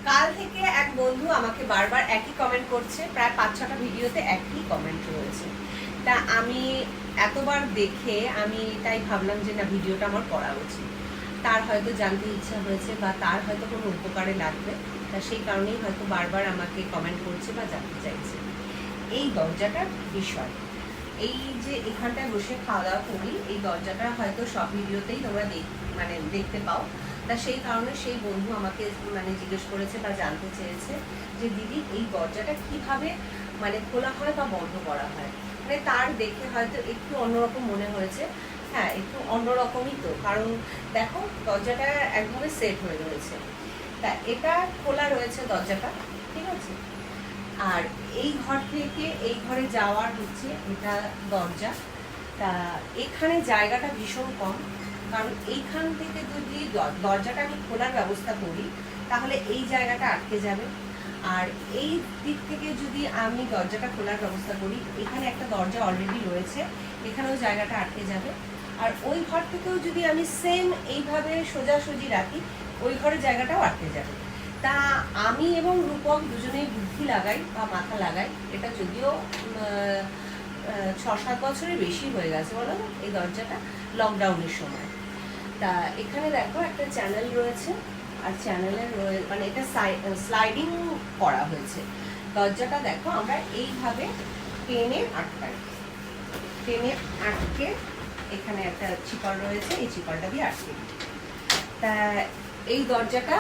কাল থেকে এক বন্ধু আমাকে বারবার একই কমেন্ট করছে, প্রায় 5-6টা ভিডিওতে একই কমেন্ট রয়েছে। তা আমি এতবার দেখে আমি তাই ভাবলাম যে না, ভিডিওটা আমার করা উচিত। তার হয়তো জানতে ইচ্ছা হয়েছে বা তার হয়তো কোনো উপকারে লাগবে, তা সেই কারণেই হয়তো বারবার আমাকে কমেন্ট করছে বা জানতে চাইছে এই দরজাটার বিষয়। এই যে এখানটায় বসে খাওয়া দাওয়া করি, এই দরজাটা হয়তো সব ভিডিওতেই তোমরা দেখতে পাও। তা সেই কারণে সেই বন্ধু আমাকে জিজ্ঞেস করেছে বা জানতে চেয়েছে যে দিদি এই দরজাটা কিভাবে খোলা হয় বা বন্ধ করা হয়। তার দেখে হয়তো একটু অন্যরকম মনে হয়েছে। হ্যাঁ, একটু অন্যরকমই তো, কারণ দেখো দরজাটা একভাবে সেট হয়ে রয়েছে। তা এটা খোলা রয়েছে দরজাটা, ঠিক আছে। আর এই ঘর থেকে এই ঘরে যাওয়ার হচ্ছে এটা দরজা। তা এখানে জায়গাটা ভীষণ কম, কারণ এইখান থেকে যদি দরজাটা আমি খোলার ব্যবস্থা করি তাহলে এই জায়গাটা আটকে যাবে। আর এই দিক থেকে যদি আমি দরজাটা খোলার ব্যবস্থা করি, এখানে একটা দরজা অলরেডি রয়েছে, এখানেও জায়গাটা আটকে যাবে। আর ওই ঘর থেকেও যদি আমি সেম এইভাবে সোজাসুজি রাখি, ওই ঘরের জায়গাটাও আটকে যাবে। তা আমি এবং রূপক দুজনেই বুদ্ধি লাগাই বা মাথা লাগাই। এটা যদিও 6-7 বছরের বেশি হয়ে গেছে বলো না এই দরজাটা, লকডাউনের সময়। তা এখানে দেখো একটা চ্যানেল রয়েছে, আর চ্যানেলের এটা স্লাইডিং করা হয়েছে। দরজাটা দেখো আমরা এইভাবে টেনে আটকে এখানে একটা চিপার রয়েছে, এই চিপারটা দিয়ে আটকে। তা এই দরজাটা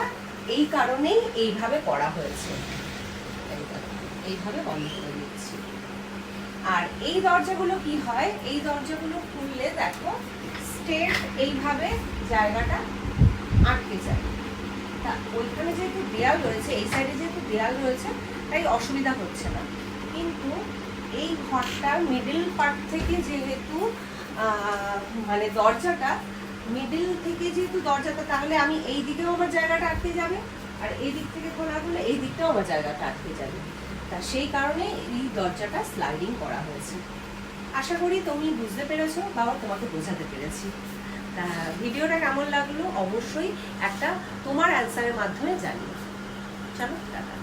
এই কারণেই এইভাবে করা হয়েছে, এইভাবে বন্ধ করে দিচ্ছি। আর এই দরজাগুলো কি হয়, এই দরজাগুলো খুললে দেখো স্ট্রেট এইভাবে জায়গাটা আটকে যায়। তা ওইখানে যেহেতু দেয়াল রয়েছে, এই সাইডে যেহেতু দেয়াল রয়েছে, তাই অসুবিধা হচ্ছে না। কিন্তু এই ঘরটার মিডল পার্ট থেকে যেহেতু দরজাটা মিডল থেকে যেহেতু দরজাটা, তাহলে আমি এই দিকেও আমার জায়গাটা আটকে যাবে, আর এই দিক থেকে খোলা হলে এই দিকটাও আমার জায়গাটা আটকে যাবে। তা সেই কারণে এই দরজাটা স্লাইডিং করা হয়েছে। আশা করি তুমি বুঝতে পেরেছো বা তোমাকে বোঝাতে পেরেছি। তা ভিডিওটা কেমন লাগলো অবশ্যই একটা তোমার অ্যান্সারের মাধ্যমে জানিও। চলো টাটা।